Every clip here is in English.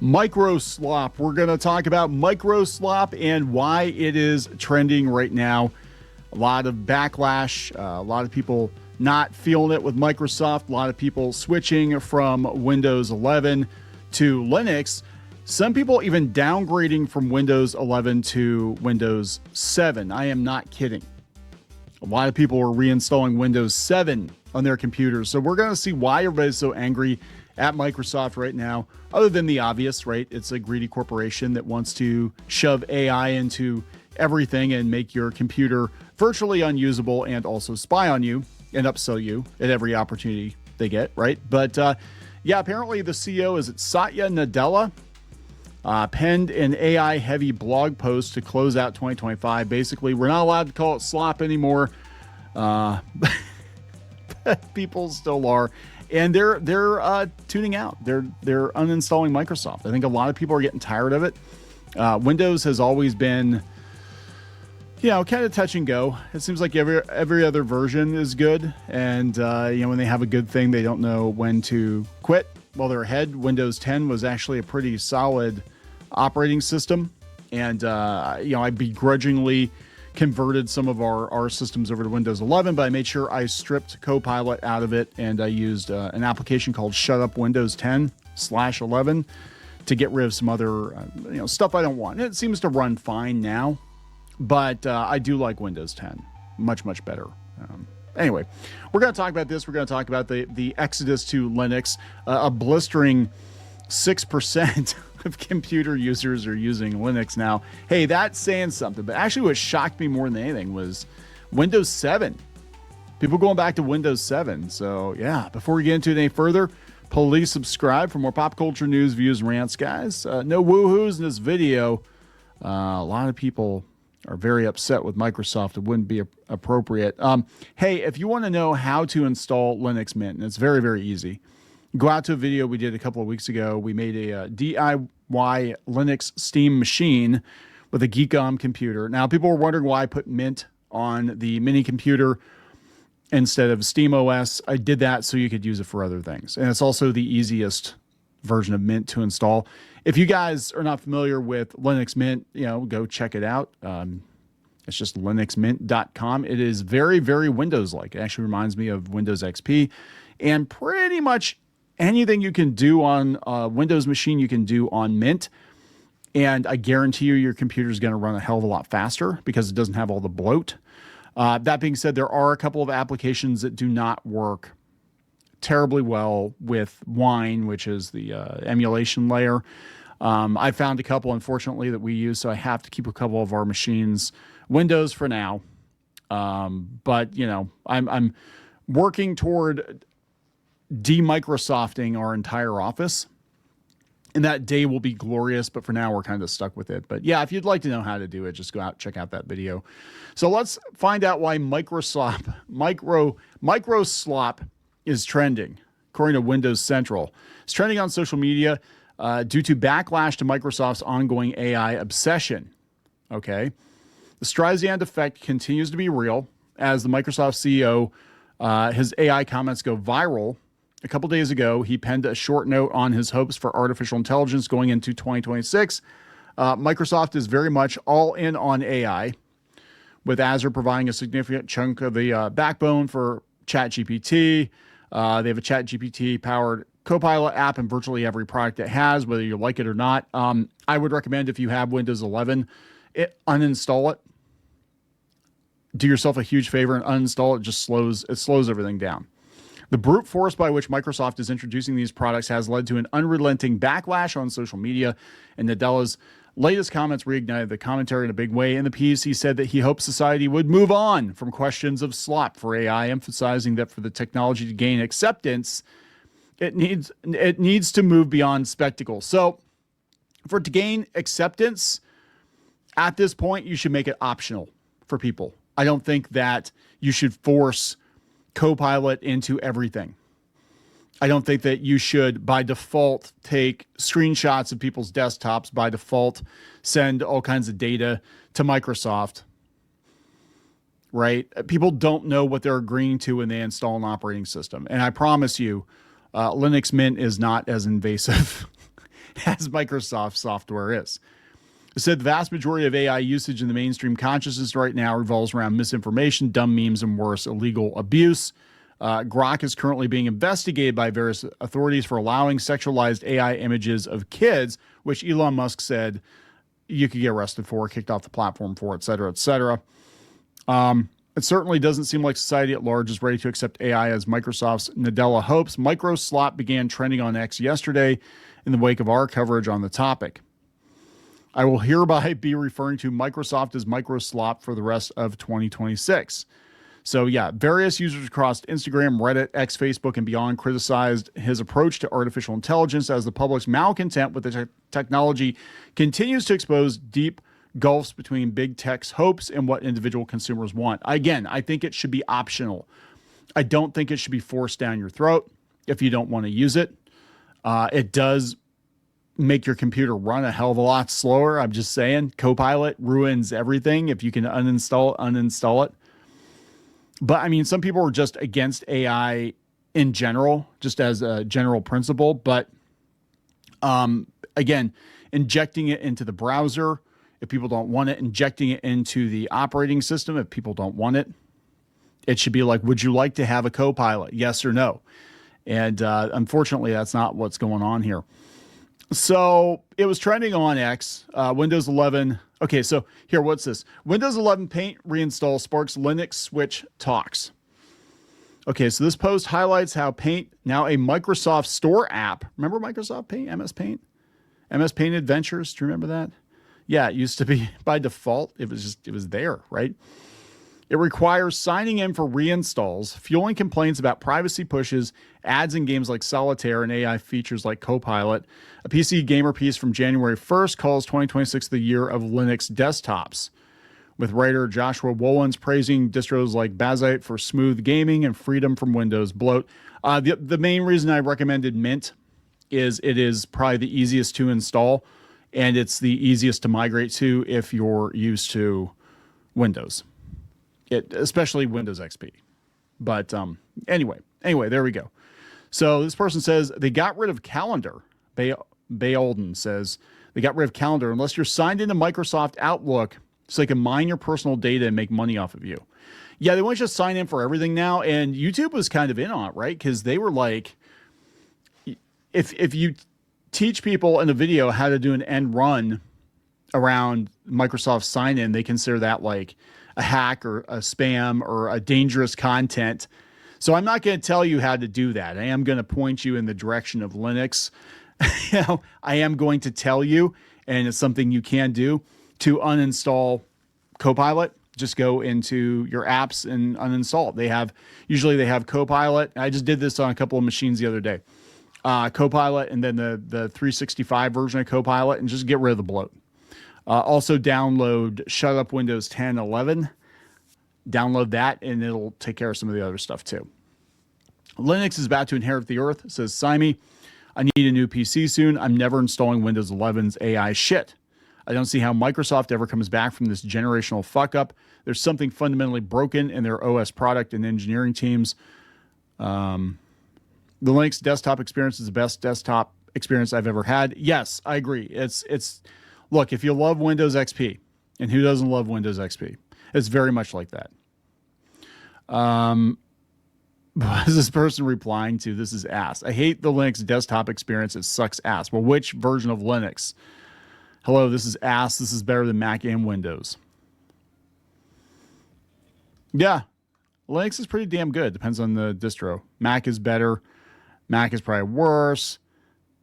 MICROSLOP. We're going to talk about MICROSLOP and why it is trending right now. A lot of backlash, a lot of people not feeling it with Microsoft, a lot of people switching from Windows 11 to Linux. Some people even downgrading from Windows 11 to Windows 7. I am not kidding. A lot of people are reinstalling Windows 7 on their computers. So we're going to see why everybody's so angry at Microsoft right now, other than the obvious, right? It's a greedy corporation that wants to shove AI into everything and make your computer virtually unusable and also spy on you and upsell you at every opportunity they get, right? But yeah, apparently the CEO is Satya Nadella. Penned an AI-heavy blog post to close out 2025. Basically, we're not allowed to call it slop anymore. People still are, and they're tuning out. They're uninstalling Microsoft. I think a lot of people are getting tired of it. Windows has always been, kind of touch and go. It seems like every other version is good, and when they have a good thing, they don't know when to quit. While they're ahead, Windows 10 was actually a pretty solid operating system. And, I begrudgingly converted some of our systems over to Windows 11, but I made sure I stripped Copilot out of it. And I used an application called Shut Up Windows 10/11 to get rid of some other, stuff I don't want. It seems to run fine now, but I do like Windows 10 much, much better. Anyway, we're going to talk about this. We're going to talk about the exodus to Linux. A blistering 6% of computer users are using Linux now. Hey, that's saying something. But actually what shocked me more than anything was Windows 7. People going back to Windows 7. So, yeah, before we get into it any further, please subscribe for more pop culture news, views, and rants, guys. No woohoos in this video. A lot of people are very upset with Microsoft. It wouldn't be appropriate. Hey, if you want to know how to install Linux Mint, and it's very, very easy, go out to a video we did a couple of weeks ago. We made a DIY Linux Steam machine with a Geekom computer. Now, people were wondering why I put Mint on the mini computer instead of Steam OS. I did that so you could use it for other things. And it's also the easiest version of Mint to install. If you guys are not familiar with Linux Mint, go check it out. It's just linuxmint.com. It is very, very Windows-like. It actually reminds me of Windows XP. And pretty much anything you can do on a Windows machine, you can do on Mint. And I guarantee you your computer is going to run a hell of a lot faster because it doesn't have all the bloat. That being said, there are a couple of applications that do not work terribly well with Wine, which is the emulation layer. I found a couple, unfortunately, that we use, so I have to keep a couple of our machines Windows for now. But I'm working toward de-Microsofting our entire office, and that day will be glorious. But for now, we're kind of stuck with it. But yeah, if you'd like to know how to do it, just go out, check out that video. So let's find out why MICROSLOP is trending, according to Windows Central. It's trending on social media due to backlash to Microsoft's ongoing AI obsession. Okay. The Streisand effect continues to be real as the Microsoft CEO, his AI comments go viral. A couple days ago, he penned a short note on his hopes for artificial intelligence going into 2026. Microsoft is very much all in on AI, with Azure providing a significant chunk of the backbone for ChatGPT. They have a ChatGPT-powered Copilot app in virtually every product it has, whether you like it or not. I would recommend if you have Windows 11, uninstall it. Do yourself a huge favor and uninstall it. Just slows everything down. The brute force by which Microsoft is introducing these products has led to an unrelenting backlash on social media, and Nadella's latest comments reignited the commentary in a big way. In the piece, he said that he hopes society would move on from questions of slop for AI, emphasizing that for the technology to gain acceptance, it needs to move beyond spectacle. So for it to gain acceptance, at this point, you should make it optional for people. I don't think that you should force Copilot into everything. I don't think that you should, by default, take screenshots of people's desktops, by default, send all kinds of data to Microsoft, right? People don't know what they're agreeing to when they install an operating system. And I promise you, Linux Mint is not as invasive as Microsoft software is. It said the vast majority of AI usage in the mainstream consciousness right now revolves around misinformation, dumb memes, and worse, illegal abuse. Grok is currently being investigated by various authorities for allowing sexualized AI images of kids, which Elon Musk said you could get arrested for, kicked off the platform for, et cetera, et cetera. It certainly doesn't seem like society at large is ready to accept AI as Microsoft's Nadella hopes. MicroSlop began trending on X yesterday in the wake of our coverage on the topic. I will hereby be referring to Microsoft as MicroSlop for the rest of 2026. So yeah, various users across Instagram, Reddit, X, Facebook, and beyond criticized his approach to artificial intelligence as the public's malcontent with the technology continues to expose deep gulfs between big tech's hopes and what individual consumers want. Again, I think it should be optional. I don't think it should be forced down your throat if you don't want to use it. It does make your computer run a hell of a lot slower. I'm just saying, Copilot ruins everything. If you can uninstall it. But I mean, some people are just against AI in general, just as a general principle. But again, injecting it into the browser, if people don't want it, injecting it into the operating system, if people don't want it, it should be like, would you like to have a Copilot? Yes or no? And unfortunately, that's not what's going on here. So it was trending on X, Windows 11. Okay, so here, what's this? Windows 11 Paint reinstall sparks Linux switch talks. Okay, so this post highlights how Paint, now a Microsoft Store app. Remember Microsoft Paint, MS Paint? MS Paint Adventures, do you remember that? Yeah, it used to be by default. It was there, right? It requires signing in for reinstalls, fueling complaints about privacy pushes, ads in games like Solitaire, and AI features like Copilot. A PC Gamer piece from January 1st calls 2026 the year of Linux desktops, with writer Joshua Wolins praising distros like Bazzite for smooth gaming and freedom from Windows bloat. The main reason I recommended Mint is it is probably the easiest to install, and it's the easiest to migrate to if you're used to Windows. Especially Windows XP. But anyway, there we go. So this person says they got rid of Calendar. Bayolden says they got rid of Calendar unless you're signed into Microsoft Outlook so they can mine your personal data and make money off of you. Yeah, they want you to sign in for everything now. And YouTube was kind of in on it, right? Because they were like, if you teach people in a video how to do an end run around Microsoft sign-in, they consider that like a hack or a spam or a dangerous content. So I'm not going to tell you how to do that. I am going to point you in the direction of Linux. I am going to tell you, and it's something you can do, to uninstall Copilot. Just go into your apps and uninstall it. Usually they have Copilot. I just did this on a couple of machines the other day. Copilot and then the 365 version of Copilot, and just get rid of the bloat. Also download Shut Up Windows 10 11. Download that, and it'll take care of some of the other stuff too. Linux is about to inherit the earth, says Simi. I need a new PC soon. I'm never installing Windows 11's AI shit. I don't see how Microsoft ever comes back from this generational fuck up. There's something fundamentally broken in their OS product and engineering teams. The Linux desktop experience is the best desktop experience I've ever had. Yes, I agree. It's look, if you love Windows XP, and who doesn't love Windows XP? It's very much like that. What is this person replying to? This is ass. I hate the Linux desktop experience. It sucks ass. Well, which version of Linux? Hello, this is ass. This is better than Mac and Windows. Yeah, Linux is pretty damn good. Depends on the distro. Mac is better. Mac is probably worse.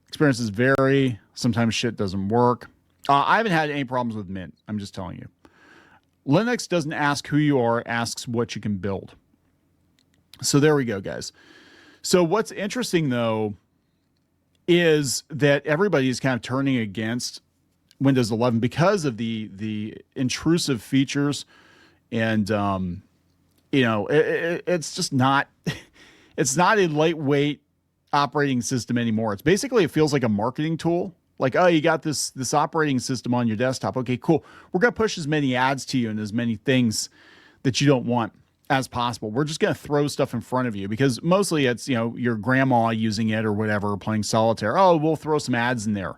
Experiences vary. Sometimes shit doesn't work. I haven't had any problems with Mint. I'm just telling you. Linux doesn't ask who you are, it asks what you can build. So there we go, guys. So what's interesting, though, is that everybody is kind of turning against Windows 11 because of the intrusive features. And, it's just not, it's not a lightweight operating system anymore. It's basically, it feels like a marketing tool. Like, oh, you got this operating system on your desktop. Okay, cool. We're going to push as many ads to you and as many things that you don't want as possible. We're just going to throw stuff in front of you because mostly it's, your grandma using it or whatever, playing solitaire. Oh, we'll throw some ads in there.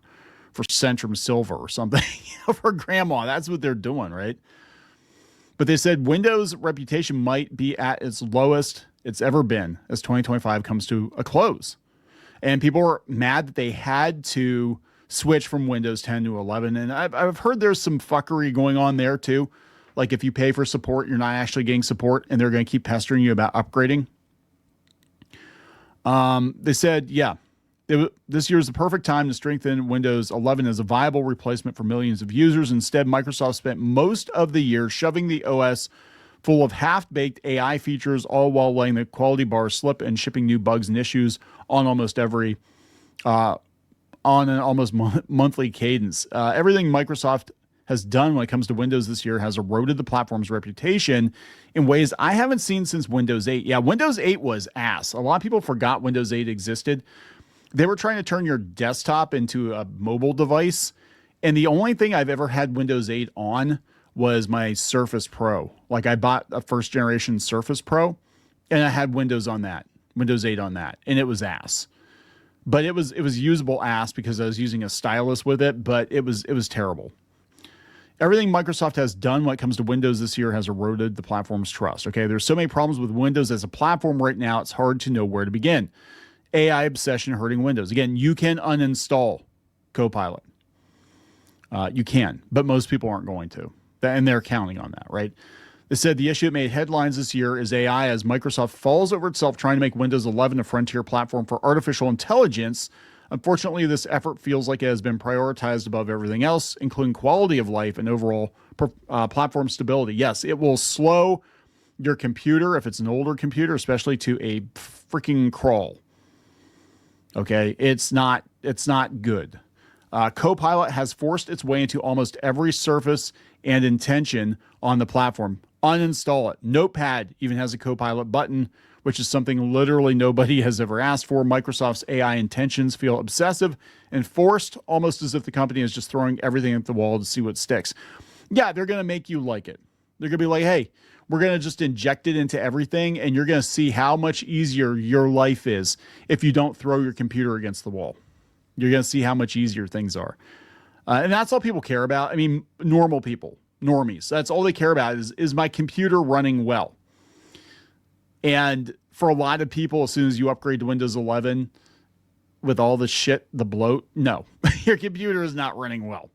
for Centrum Silver or something for grandma. That's what they're doing, right? But they said Windows' reputation might be at its lowest it's ever been as 2025 comes to a close. And people were mad that they had to switch from Windows 10 to 11. And I've heard there's some fuckery going on there too. Like if you pay for support, you're not actually getting support and they're going to keep pestering you about upgrading. They said, yeah, this year is the perfect time to strengthen Windows 11 as a viable replacement for millions of users. Instead, Microsoft spent most of the year shoving the OS full of half-baked AI features, all while letting the quality bar slip and shipping new bugs and issues on almost every on an almost monthly cadence. Everything Microsoft has done when it comes to Windows this year has eroded the platform's reputation in ways I haven't seen since Windows 8. Yeah, Windows 8 was ass. A lot of people forgot Windows 8 existed. They were trying to turn your desktop into a mobile device, and the only thing I've ever had Windows 8 on was my Surface Pro. Like I bought a first generation Surface Pro, and I had Windows on that, Windows 8 on that, and it was ass. But it was usable ass because I was using a stylus with it, but it was terrible. Everything Microsoft has done when it comes to Windows this year has eroded the platform's trust. Okay, there's so many problems with Windows as a platform right now, it's hard to know where to begin. AI obsession hurting Windows. Again, you can uninstall Copilot. You can, but most people aren't going to. And they're counting on that, right? They said the issue that made headlines this year is AI as Microsoft falls over itself trying to make Windows 11 a frontier platform for artificial intelligence. Unfortunately, this effort feels like it has been prioritized above everything else, including quality of life and overall platform stability. Yes, it will slow your computer if it's an older computer, especially to a freaking crawl. Okay, it's not good. Copilot has forced its way into almost every surface and intention on the platform. Uninstall it. Notepad even has a Copilot button, which is something literally nobody has ever asked for. Microsoft's AI intentions feel obsessive and forced, almost as if the company is just throwing everything at the wall to see what sticks. Yeah, they're going to make you like it. They're going to be like, hey, we're going to just inject it into everything, and you're going to see how much easier your life is if you don't throw your computer against the wall. You're going to see how much easier things are. And that's all people care about. I mean, normal people, normies, that's all they care about is my computer running well? And for a lot of people, as soon as you upgrade to Windows 11 with all the shit, the bloat, no, your computer is not running well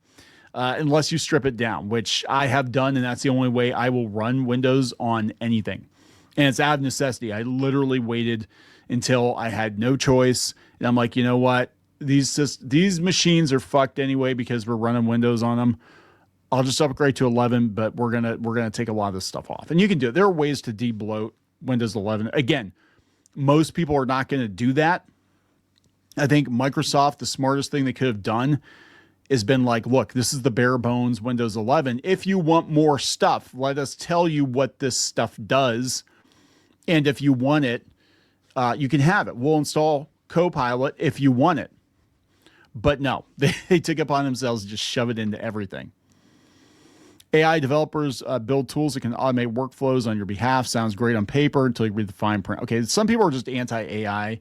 unless you strip it down, which I have done. And that's the only way I will run Windows on anything. And it's out of necessity. I literally waited until I had no choice. And I'm like, you know what? These machines are fucked anyway because we're running Windows on them. I'll just upgrade to 11, but we're gonna take a lot of this stuff off. And you can do it. There are ways to de-bloat Windows 11. Again, most people are not going to do that. I think Microsoft, the smartest thing they could have done has been like, look, this is the bare bones Windows 11. If you want more stuff, let us tell you what this stuff does. And if you want it, you can have it. We'll install Copilot if you want it. But no, they took upon themselves to just shove it into everything. AI developers build tools that can automate workflows on your behalf. Sounds great on paper until you read the fine print. Okay, some people are just anti-AI,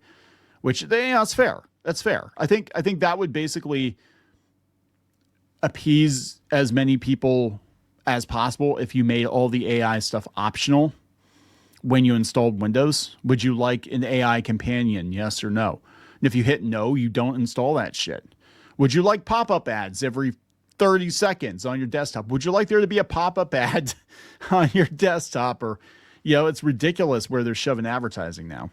which that's fair. That's fair. I think that would basically appease as many people as possible if you made all the AI stuff optional when you installed Windows. Would you like an AI companion? Yes or no? And if you hit no, you don't install that shit. Would you like pop-up ads every 30 seconds on your desktop? Would you like there to be a pop-up ad on your desktop? Or, it's ridiculous where they're shoving advertising now.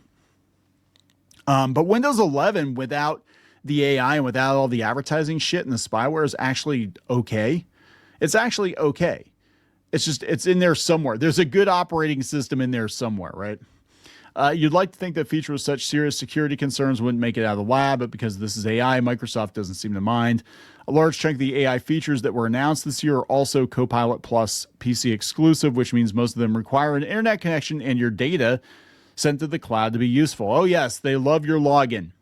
But Windows 11 without the AI and without all the advertising shit and the spyware is actually okay. It's actually okay. It's just, it's in there somewhere. There's a good operating system in there somewhere, right? You'd like to think that feature with such serious security concerns wouldn't make it out of the lab, but because this is AI, Microsoft doesn't seem to mind. A large chunk of the AI features that were announced this year are also Copilot Plus PC exclusive, which means most of them require an internet connection and your data sent to the cloud to be useful. Oh yes, they love your login.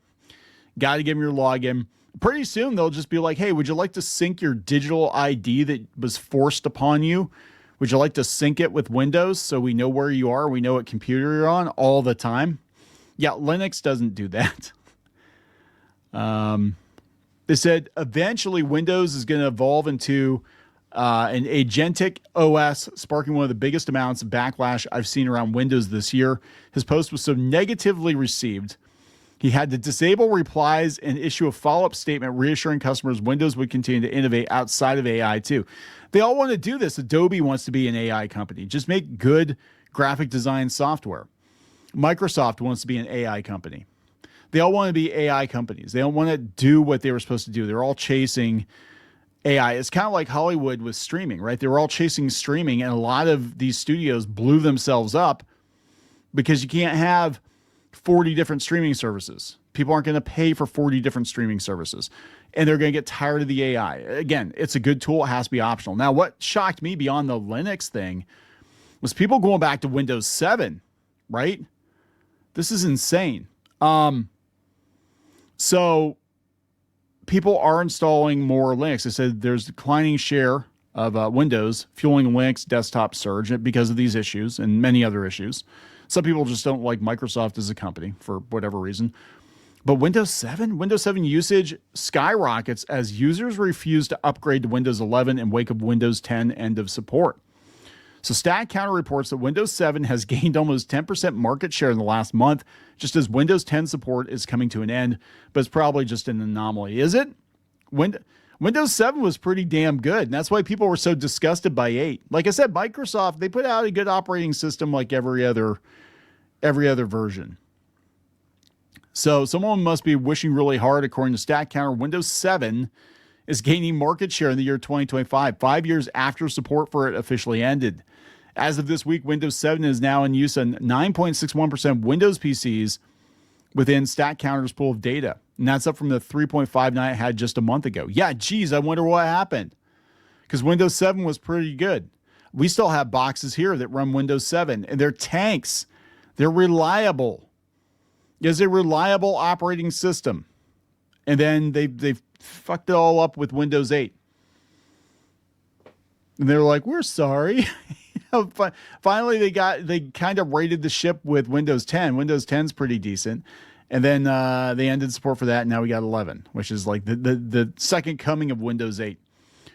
Got to give them your login. Pretty soon they'll just be like, hey, would you like to sync your digital ID that was forced upon you? Would you like to sync it with Windows so we know where you are? We know what computer you're on all the time. Yeah, Linux doesn't do that. They said eventually Windows is going to evolve into an agentic OS, sparking one of the biggest amounts of backlash I've seen around Windows this year. His post was so negatively received, he had to disable replies and issue a follow-up statement reassuring customers Windows would continue to innovate outside of AI too. They all want to do this. Adobe wants to be an AI company. Just make good graphic design software. Microsoft wants to be an AI company. They all want to be AI companies. They don't want to do what they were supposed to do. They're all chasing AI. It's kind of like Hollywood with streaming, right? They were all chasing streaming, and a lot of these studios blew themselves up because you can't have 40 different streaming services. People aren't going to pay for 40 different streaming services, and they're going to get tired of the AI. Again, it's a good tool. It has to be optional. Now, what shocked me beyond the Linux thing was people going back to Windows 7, right? This is insane. So people are installing more Linux. They said there's declining share of Windows, fueling Linux desktop surge because of these issues and many other issues. Some people just don't like Microsoft as a company for whatever reason. But Windows 7 usage skyrockets as users refuse to upgrade to Windows 11 in wake of Windows 10 end of support. So StatCounter reports that Windows 7 has gained almost 10% market share in the last month, just as Windows 10 support is coming to an end, but it's probably just an anomaly. Is it? Windows 7 was pretty damn good, and that's why people were so disgusted by 8. Like I said, Microsoft, they put out a good operating system like every other version. So someone must be wishing really hard. According to StatCounter, Windows 7 is gaining market share in the year 2025, 5 years after support for it officially ended. As of this week, Windows 7 is now in use on 9.61% of Windows PCs within StatCounter's pool of data. And that's up from the 3.59 it had just a month ago. Yeah, geez, I wonder what happened. Because Windows 7 was pretty good. We still have boxes here that run Windows 7, and they're tanks. They're reliable. It's a reliable operating system. And then they fucked it all up with Windows 8. And they're like, we're sorry. Finally, they kind of raided the ship with Windows 10. Windows 10's pretty decent. And then they ended support for that, and now we got 11, which is like the second coming of Windows 8.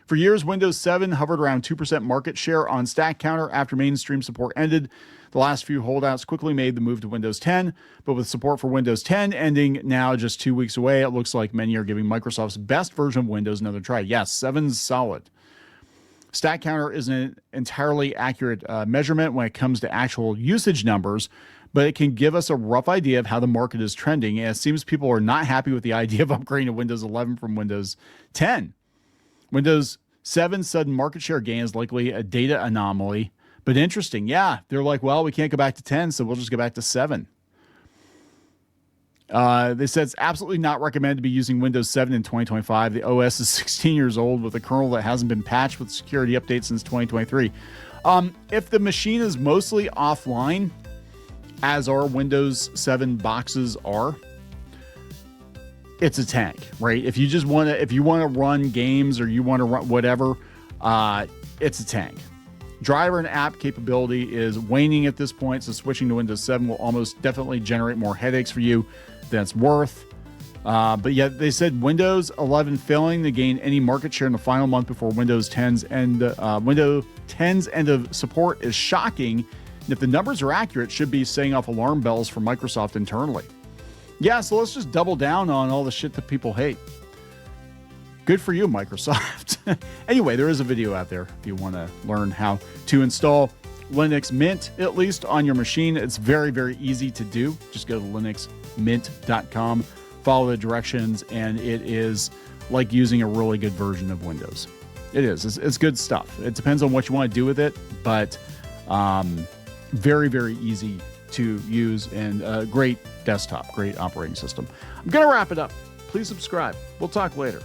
For years, Windows 7 hovered around 2% market share on StatCounter after mainstream support ended. The last few holdouts quickly made the move to Windows 10, but with support for Windows 10 ending now just 2 weeks away, it looks like many are giving Microsoft's best version of Windows another try. Yes, 7's solid. StatCounter isn't an entirely accurate measurement when it comes to actual usage numbers, but it can give us a rough idea of how the market is trending. And it seems people are not happy with the idea of upgrading to Windows 11 from Windows 10. Windows 7's sudden market share gain is likely a data anomaly, but interesting. Yeah, they're like, well, we can't go back to 10, so we'll just go back to 7. They said it's absolutely not recommended to be using Windows 7 in 2025. The OS is 16 years old with a kernel that hasn't been patched with security updates since 2023. If the machine is mostly offline, as our Windows 7 boxes are, it's a tank, right? If you just want to, if you want to run games or you want to run whatever, it's a tank. Driver and app capability is waning at this point, so switching to Windows 7 will almost definitely generate more headaches for you than it's worth. But yet they said Windows 11 failing to gain any market share in the final month before Windows 10's end of support is shocking. And if the numbers are accurate, should be setting off alarm bells for Microsoft internally. Yeah, so let's just double down on all the shit that people hate. Good for you, Microsoft. Anyway, there is a video out there if you want to learn how to install Linux Mint, at least on your machine. It's very, very easy to do. Just go to linuxmint.com, follow the directions, and it is like using a really good version of Windows. It is. It's good stuff. It depends on what you want to do with it, but very, very easy to use and a great desktop, great operating system. I'm going to wrap it up. Please subscribe. We'll talk later.